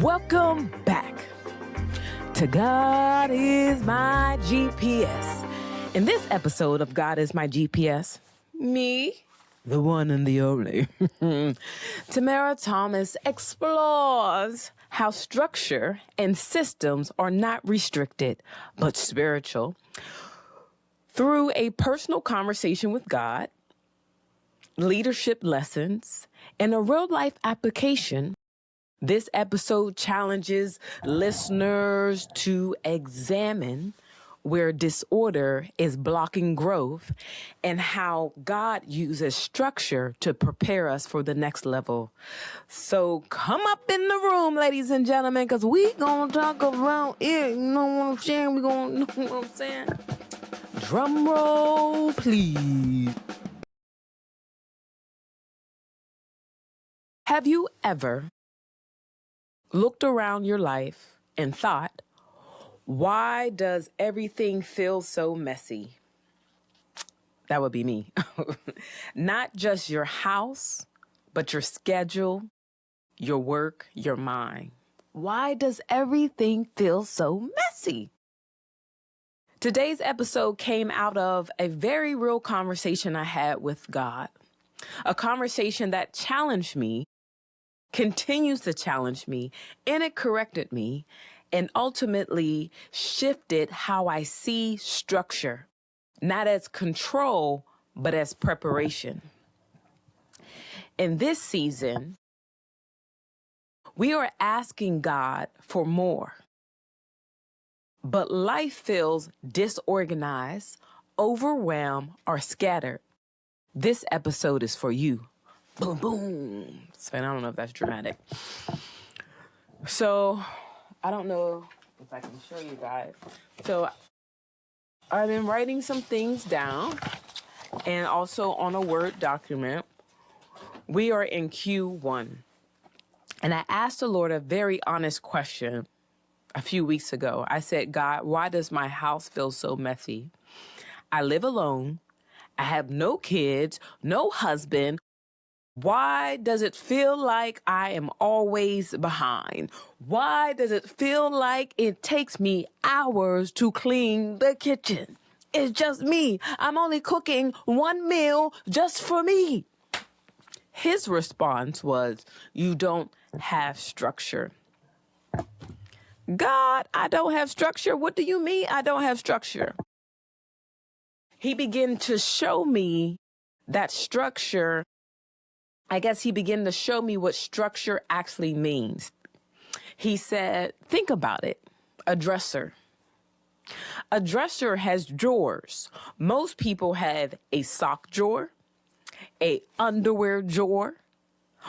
Welcome back to God is my GPS. In this episode of God is my GPS, me, the one and the only, Tamara Thomas explores how structure and systems are not restricted, but spiritual. Through a personal conversation with God, leadership lessons, and a real-life application, this episode challenges listeners to examine where disorder is blocking growth and how God uses structure to prepare us for the next level. So come up in the room, ladies and gentlemen, because we gonna talk about it. You know what I'm saying? We gonna know what I'm saying? Drum roll, please. Have you ever looked around your life and thought, why does everything feel so messy? That would be me. Not just your house, but your schedule, your work, your mind. Why does everything feel so messy? Today's episode came out of a very real conversation I had with God. A conversation that challenged me, continues to challenge me, and it corrected me, and ultimately shifted how I see structure, not as control, but as preparation. In this season, we are asking God for more, but life feels disorganized, overwhelmed, or scattered. This episode is for you. Boom, boom. So I don't know if that's dramatic. So I don't know if I can show you guys. So I've been writing some things down and also on a Word document. We are in Q1. And I asked the Lord a very honest question a few weeks ago. I said, God, why does my house feel so messy? I live alone. I have no kids, no husband. Why does it feel like I am always behind? Why does it feel like it takes me hours to clean the kitchen? It's just me. I'm only cooking one meal just for me. His response was, you don't have structure. God, I don't have structure. What do you mean I don't have structure? He began to show me that structure. I guess he began to show me what structure actually means. He said, think about it. A dresser. A dresser has drawers. Most people have a sock drawer, a underwear drawer,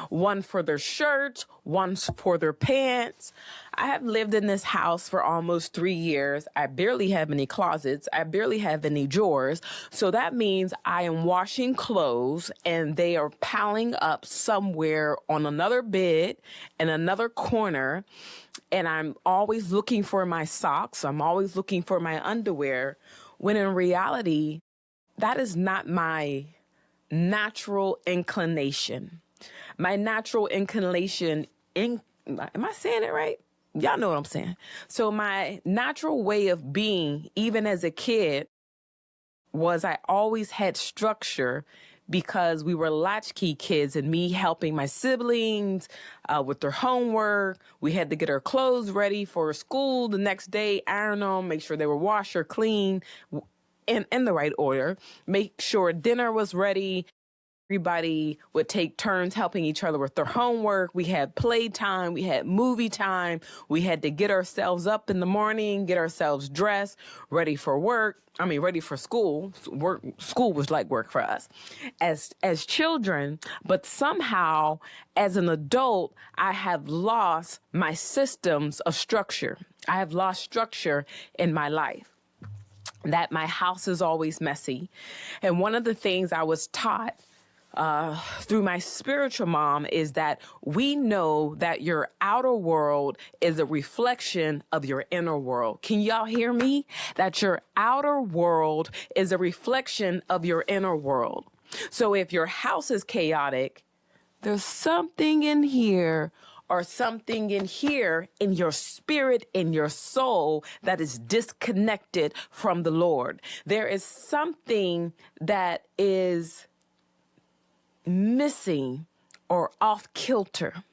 one for their shirts, one for their pants. I have lived in this house for almost 3 years. I barely have any closets. I barely have any drawers. So that means I am washing clothes and they are piling up somewhere on another bed in another corner. And I'm always looking for my socks. I'm always looking for my underwear, when in reality, that is not my natural inclination. My natural inclination, am I saying it right? Y'all know what I'm saying. So my natural way of being, even as a kid, was I always had structure because we were latchkey kids, and me helping my siblings with their homework. We had to get our clothes ready for school the next day, iron them, make sure they were washed or clean in the right order, make sure dinner was ready. Everybody would take turns helping each other with their homework. We had playtime. We had movie time. We had to get ourselves up in the morning, get ourselves dressed, ready for work. Ready for school. School was like work for us as children. But somehow, as an adult, I have lost my systems of structure. I have lost structure in my life. That my house is always messy. And one of the things I was taught through my spiritual mom is that we know that your outer world is a reflection of your inner world. Can y'all hear me? That your outer world is a reflection of your inner world. So if your house is chaotic, there's something in here or something in here, in your spirit, in your soul, that is disconnected from the Lord. There is something that is missing or off kilter.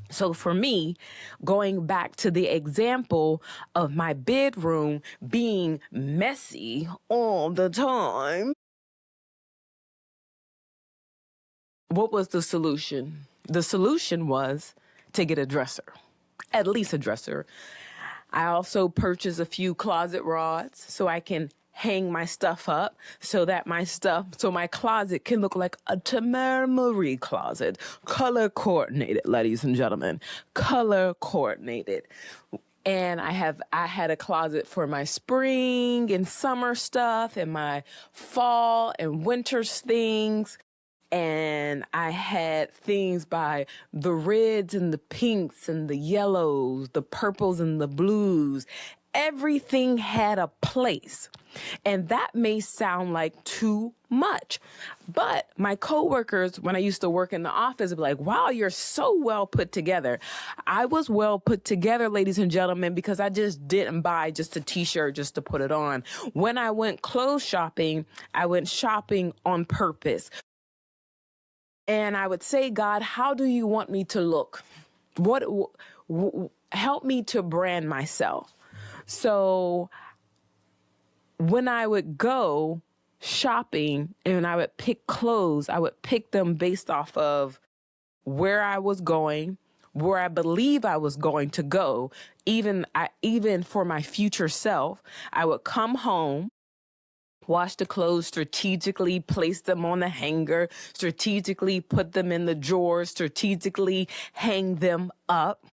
So for me, going back to the example of my bedroom being messy all the time, what was the solution? The solution was to get a dresser, at least a dresser. I also purchased a few closet rods so I can hang my stuff up so my closet can look like a Tamara Marie closet, color coordinated, ladies and gentlemen, color coordinated. And I had a closet for my spring and summer stuff and my fall and winter things. And I had things by the reds and the pinks and the yellows, the purples and the blues. Everything had a place. And that may sound like too much. But my coworkers, when I used to work in the office, would be like, wow, you're so well put together. I was well put together, ladies and gentlemen, because I just didn't buy just a t-shirt just to put it on. When I went clothes shopping, I went shopping on purpose. And I would say, God, how do you want me to look? Help me to brand myself. So when I would go shopping and I would pick clothes, I would pick them based off of where I was going, where I believe I was going to go. Even for my future self, I would come home, wash the clothes strategically, place them on the hanger, strategically put them in the drawer, strategically hang them up.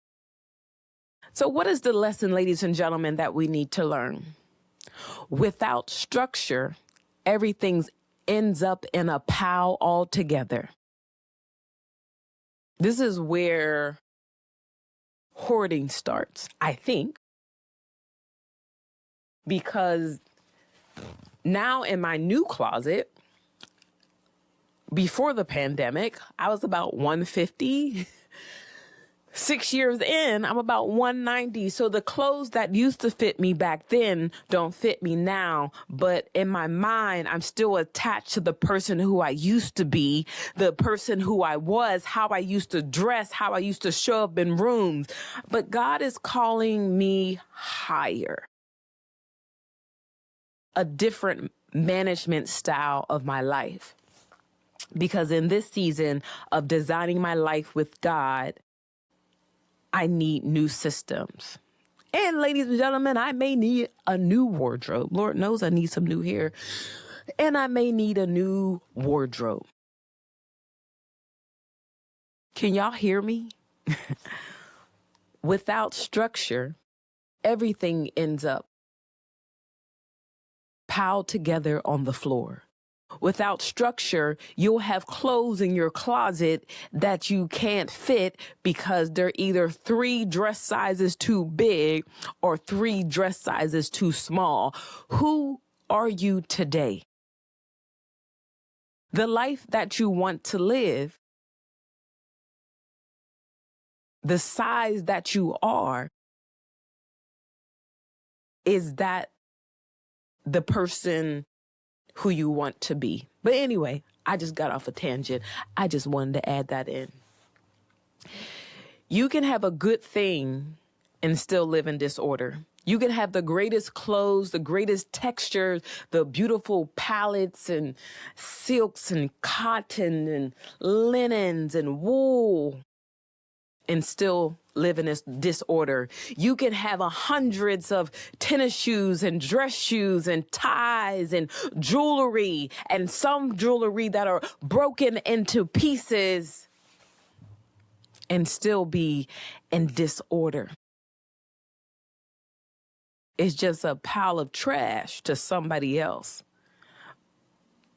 So what is the lesson, ladies and gentlemen, that we need to learn? Without structure, everything ends up in a pile altogether. This is where hoarding starts, I think, because now in my new closet, before the pandemic, I was about 150. 6 years in, I'm about 190. So the clothes that used to fit me back then don't fit me now. But in my mind, I'm still attached to the person who I used to be, the person who I was, how I used to dress, how I used to show up in rooms. But God is calling me higher. A different management style of my life. Because in this season of designing my life with God, I need new systems. And ladies and gentlemen, I may need a new wardrobe. Lord knows I need some new hair. And I may need a new wardrobe. Can y'all hear me? Without structure, everything ends up piled together on the floor. Without structure, you'll have clothes in your closet that you can't fit because they're either 3 dress sizes too big or 3 dress sizes too small. Who are you today? The life that you want to live, the size that you are, is that the person who you want to be? But anyway, I just got off a tangent. I just wanted to add that in. You can have a good thing and still live in disorder. You can have the greatest clothes, the greatest textures, the beautiful palettes and silks and cotton and linens and wool, and still live in this disorder. You can have hundreds of tennis shoes and dress shoes and ties and jewelry, and some jewelry that are broken into pieces, and still be in disorder. It's just a pile of trash to somebody else.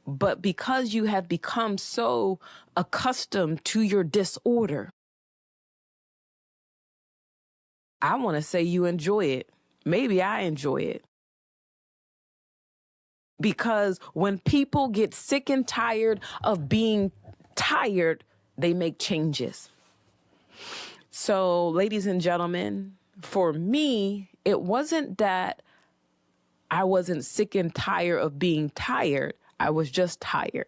But because you have become so accustomed to your disorder, I want to say you enjoy it. Maybe I enjoy it. Because when people get sick and tired of being tired, they make changes. So, ladies and gentlemen, for me, it wasn't that I wasn't sick and tired of being tired. I was just tired.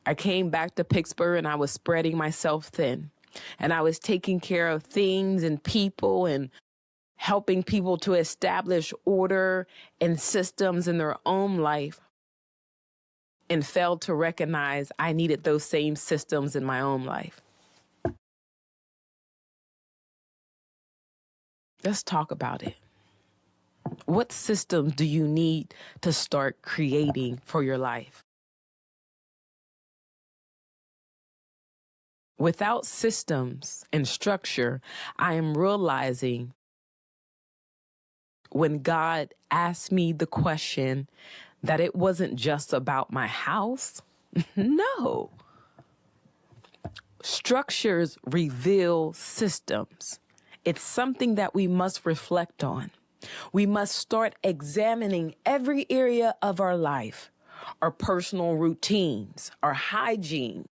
I came back to Pittsburgh and I was spreading myself thin. And I was taking care of things and people and helping people to establish order and systems in their own life, and failed to recognize I needed those same systems in my own life. Let's talk about it. What systems do you need to start creating for your life? Without systems and structure, I am realizing when God asked me the question that it wasn't just about my house. No. Structures reveal systems. It's something that we must reflect on. We must start examining every area of our life, our personal routines, our hygiene.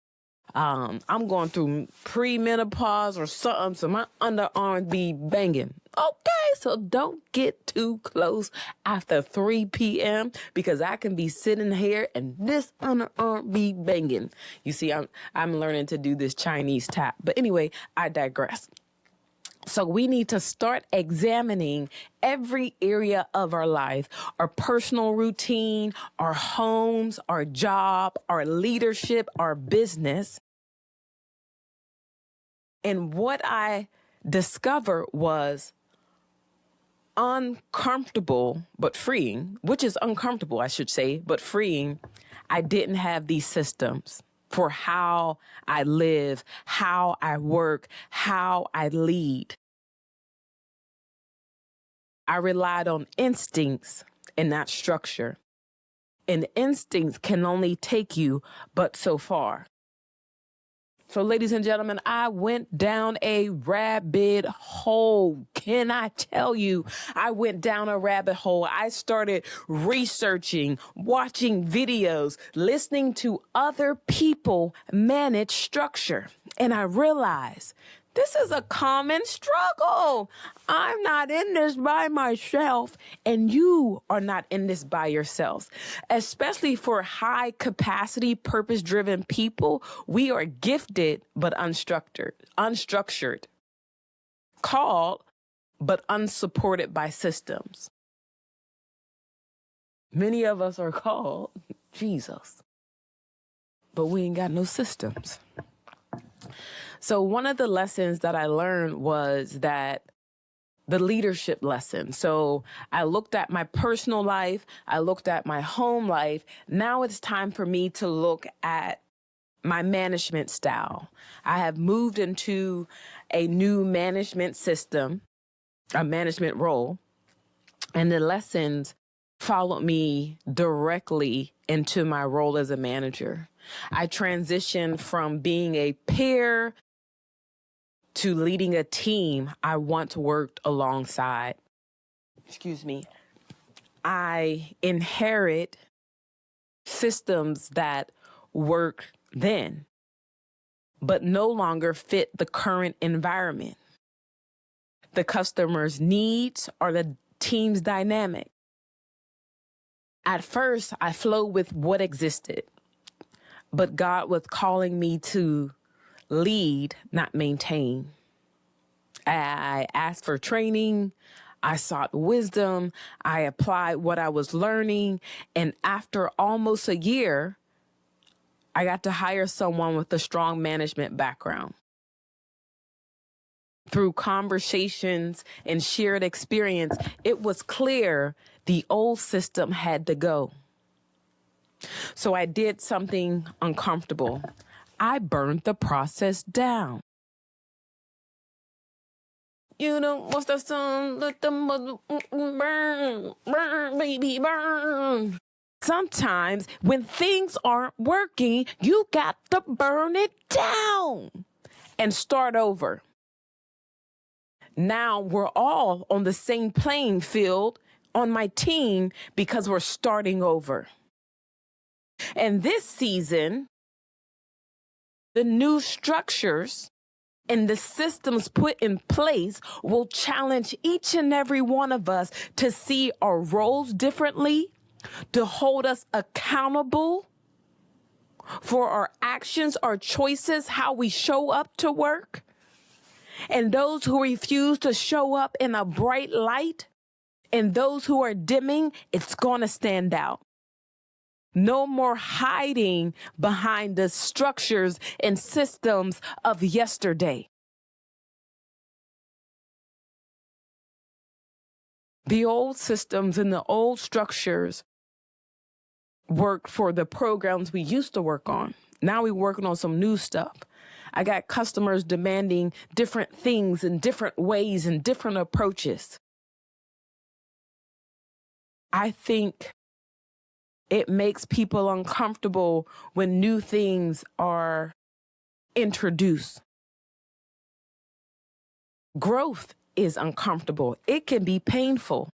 I'm going through premenopause or something, so my underarms be banging. Okay, so don't get too close after 3 p.m. because I can be sitting here and this underarm be banging. You see, I'm learning to do this Chinese tap. But anyway, I digress. So we need to start examining every area of our life, our personal routine, our homes, our job, our leadership, our business. And what I discovered was uncomfortable, but freeing, which is uncomfortable, I should say, but freeing. I didn't have these systems for how I live, how I work, how I lead. I relied on instincts and not structure. And instincts can only take you but so far. So, ladies and gentlemen, I went down a rabbit hole. Can I tell you? I went down a rabbit hole. I started researching, watching videos, listening to other people manage structure. And I realized this is a common struggle. I'm not in this by myself, and you are not in this by yourselves. Especially for high capacity, purpose-driven people, we are gifted but unstructured, called but unsupported by systems. Many of us are called Jesus, but we ain't got no systems. So one of the lessons that I learned was that the leadership lesson. So I looked at my personal life. I looked at my home life. Now it's time for me to look at my management style. I have moved into a new management system, a management role, and the lessons followed me directly into my role as a manager. I transitioned from being a peer to leading a team I once worked alongside. I inherit systems that work then, but no longer fit the current environment, the customer's needs, or the team's dynamic. At first, I flowed with what existed, but God was calling me to lead, not maintain. I asked for training. I sought wisdom. I applied what I was learning. And after almost a year, I got to hire someone with a strong management background. Through conversations and shared experience, it was clear the old system had to go. So I did something uncomfortable. I burned the process down. You know, what's the song? Let the mother burn, burn, baby, burn. Sometimes when things aren't working, you got to burn it down and start over. Now we're all on the same playing field on my team because we're starting over. And this season, the new structures And the systems put in place will challenge each and every one of us to see our roles differently, to hold us accountable for our actions, our choices, how we show up to work. And those who refuse to show up in a bright light, and those who are dimming, it's going to stand out. No more hiding behind the structures and systems of yesterday. The old systems and the old structures worked for the programs we used to work on. Now we're working on some new stuff. I got customers demanding different things in different ways and different approaches. I think it makes people uncomfortable when new things are introduced. Growth is uncomfortable. It can be painful.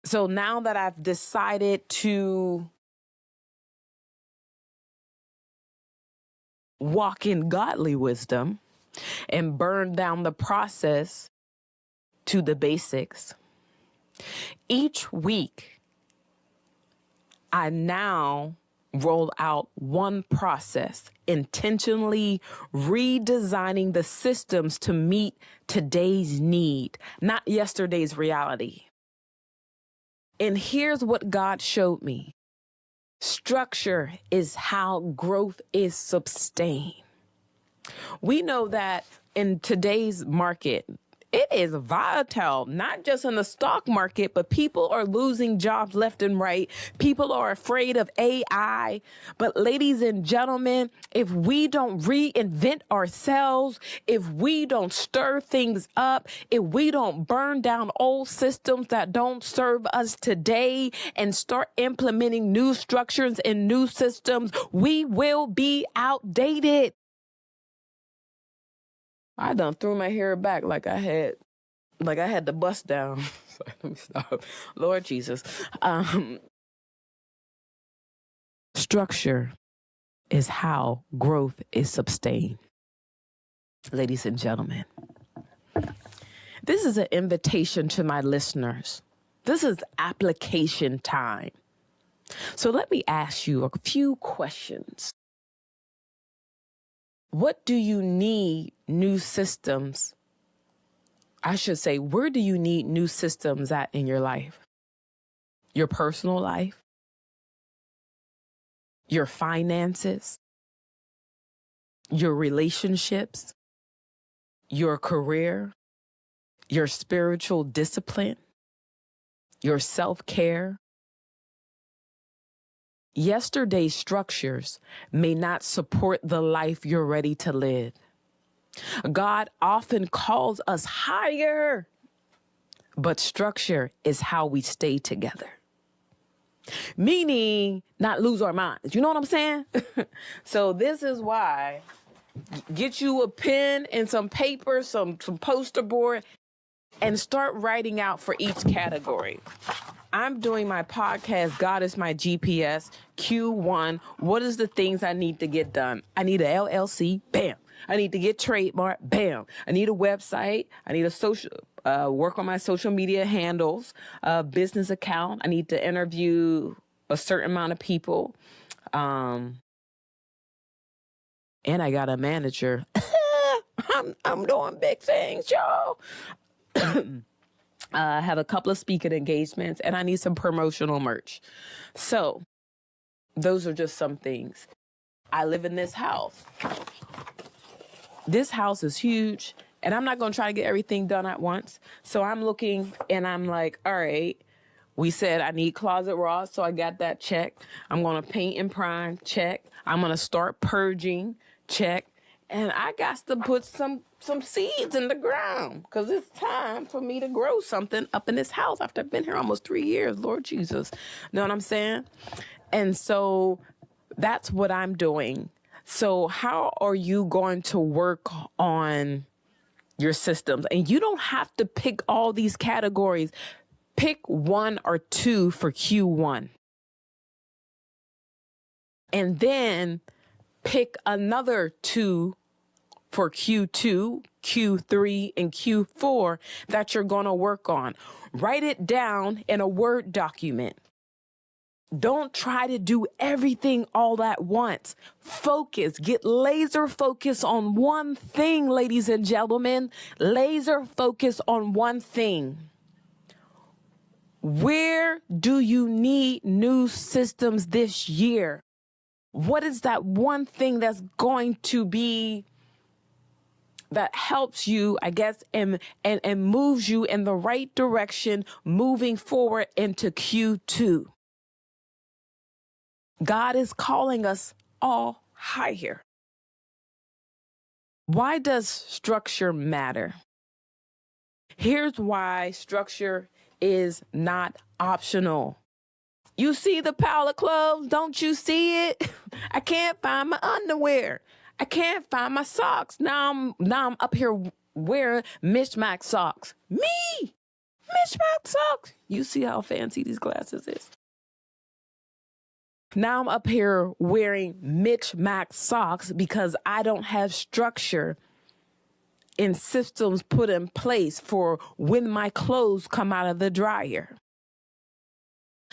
So now that I've decided to walk in godly wisdom and burn down the process to the basics, each week I now roll out one process, intentionally redesigning the systems to meet today's need, not yesterday's reality. And here's what God showed me. Structure is how growth is sustained. We know that in today's market, it is volatile, not just in the stock market, but people are losing jobs left and right. People are afraid of AI. But ladies and gentlemen, if we don't reinvent ourselves, if we don't stir things up, if we don't burn down old systems that don't serve us today and start implementing new structures and new systems, we will be outdated. I done threw my hair back like I had the bust down. Sorry, let me stop. Lord Jesus. Structure is how growth is sustained. Ladies and gentlemen, this is an invitation to my listeners. This is application time. So let me ask you a few questions. What do you need new systems? I should say, where do you need new systems at in your life? Your personal life? Your finances? Your relationships? Your career? Your spiritual discipline? Your self-care? Yesterday's structures may not support the life you're ready to live. God often calls us higher, but structure is how we stay together. Meaning not lose our minds. You know what I'm saying? So this is why get you a pen and some paper, some poster board, and start writing out for each category. I'm doing my podcast, God is my GPS, Q1. What is the things I need to get done? I need a LLC, bam. I need to get trademark, bam. I need a website. I need a social, work on my social media handles, a business account. I need to interview a certain amount of people. And I got a manager. I'm doing big things, y'all. I have a couple of speaking engagements and I need some promotional merch. So those are just some things. I live in this house. This house is huge and I'm not going to try to get everything done at once. So I'm looking and I'm like, all right, we said I need closet raw. So I got that check. I'm going to paint and prime, check. I'm going to start purging, check. And I got to put some seeds in the ground because it's time for me to grow something up in this house after I've been here almost 3 years. Lord Jesus. Know what I'm saying? And so that's what I'm doing. So how are you going to work on your systems? And you don't have to pick all these categories. Pick one or two for Q1. And then pick another two for Q2, Q3, and Q4 that you're going to work on. Write it down in a Word document. Don't try to do everything all at once. Focus. Get laser focus on one thing, ladies and gentlemen. Laser focus on one thing. Where do you need new systems this year? What is that one thing that's going to be that helps you, I guess, and moves you in the right direction moving forward into Q2? God is calling us all higher. Why does structure matter? Here's why structure is not optional. You see the pile of clothes? Don't you see it? I can't find my underwear. I can't find my socks. Now I'm up here wearing mismatched socks. Me! Mismatched socks. You see how fancy these glasses is? Now I'm up here wearing mismatched socks because I don't have structure and systems put in place for when my clothes come out of the dryer.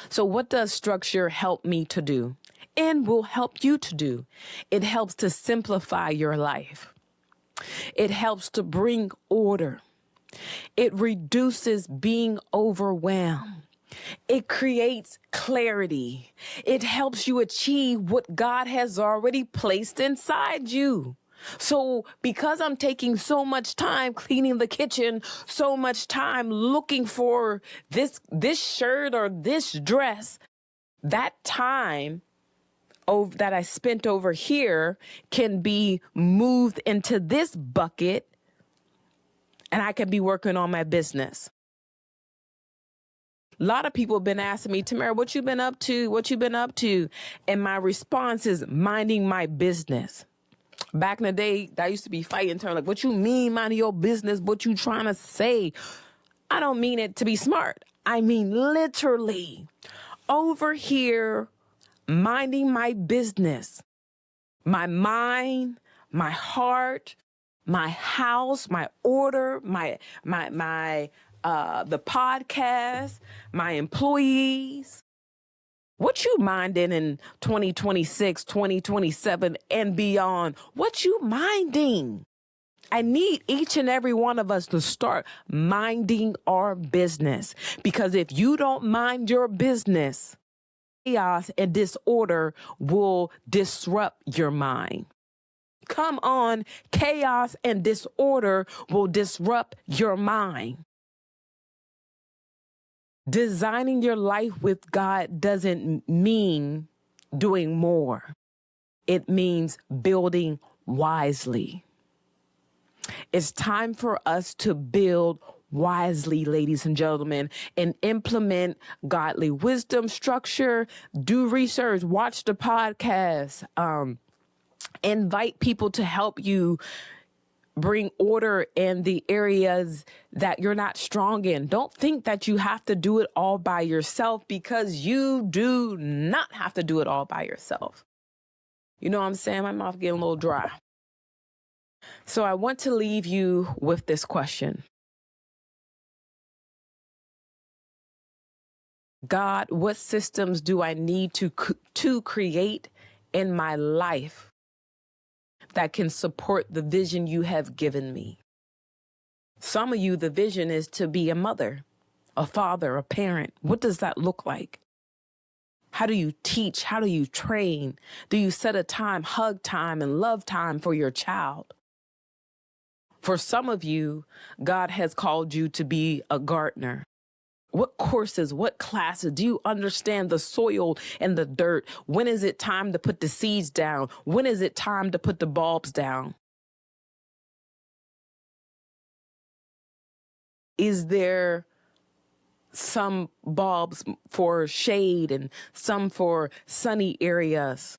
So what does structure help me to do? And will help you to do? It helps to simplify your life. It helps to bring order. It reduces being overwhelmed. It creates clarity. It helps you achieve what God has already placed inside you. So because I'm taking so much time cleaning the kitchen, so much time looking for this shirt or this dress, that time that I spent over here can be moved into this bucket and I can be working on my business. A lot of people have been asking me, Tamara, what you been up to? What you been up to? And my response is minding my business. Back in the day, I used to be fighting terms like, what you mean minding your business? What you trying to say? I don't mean it to be smart. I mean literally over here, minding my business, my mind, my heart, my house, my order, the podcast, my employees. What you minding in 2026, 2027 and beyond? What you minding? I need each and every one of us to start minding our business, because if you don't mind your business, chaos and disorder will disrupt your mind. Come on, chaos and disorder will disrupt your mind. Designing your life with God doesn't mean doing more. It means building wisely. It's time for us to build wisely, ladies and gentlemen, and implement godly wisdom, structure, do research, watch the podcast, invite people to help you bring order in the areas that you're not strong in. Don't think that you have to do it all by yourself, because you do not have to do it all by yourself. You know what I'm saying? My mouth getting a little dry. So I want to leave you with this question. God, what systems do I need to create in my life that can support the vision you have given me? Some of you, the vision is to be a mother, a father, a parent. What does that look like? How do you teach? How do you train? Do you set a time, hug time, and love time for your child? For some of you, God has called you to be a gardener. What courses, what classes? Do you understand the soil and the dirt? When is it time to put the seeds down? When is it time to put the bulbs down? Is there some bulbs for shade and some for sunny areas?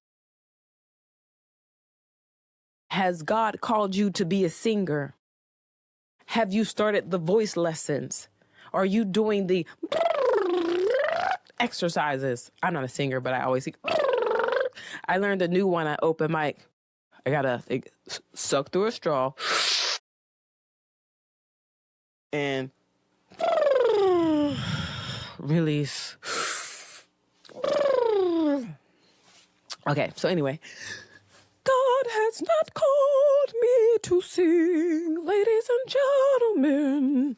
Has God called you to be a singer? Have you started the voice lessons? Are you doing the exercises? I'm not a singer, but I always sing. I learned a new one at open mic. I gotta suck through a straw and release. Okay, so anyway, God has not called me to sing, ladies and gentlemen.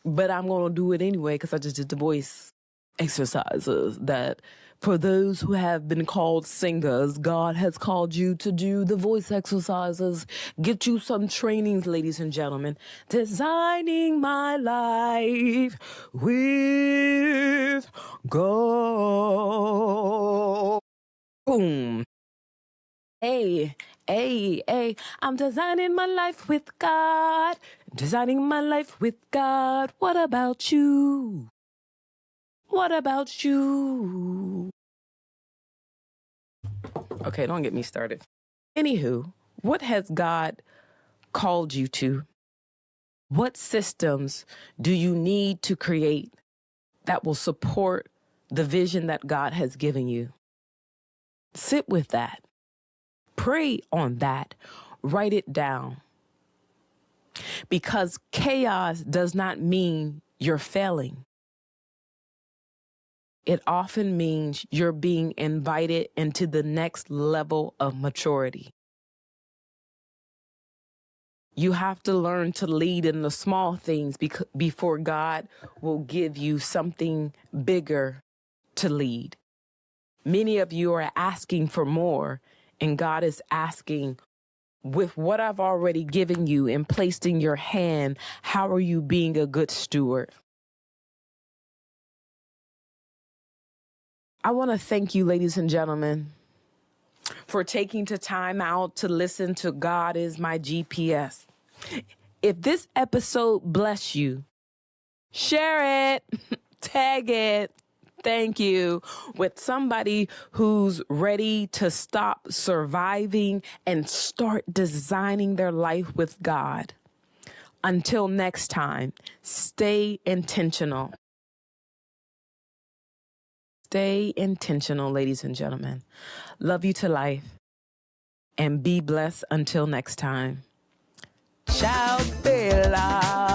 But I'm gonna do it anyway because I just did the voice exercises that for those who have been called singers, God has called you to do the voice exercises. Get you some trainings, ladies and gentlemen. Designing my life with God. Boom. Hey, hey, I'm designing my life with God. Designing my life with God. What about you? What about you? Okay, don't get me started. Anywho, what has God called you to? What systems do you need to create that will support the vision that God has given you? Sit with that. Pray on that. Write it down. Because chaos does not mean you're failing. It often means you're being invited into the next level of maturity. You have to learn to lead in the small things before God will give you something bigger to lead. Many of you are asking for more, and God is asking, with what I've already given you and placed in your hand, how are you being a good steward? I want to thank you, ladies and gentlemen, for taking the time out to listen to God is My GPS. If this episode bless you, share it, tag it, thank you, with somebody who's ready to stop surviving and start designing their life with God. Until next time, stay intentional. Stay intentional, ladies and gentlemen. Love you to life. And be blessed until next time. Ciao, Bella.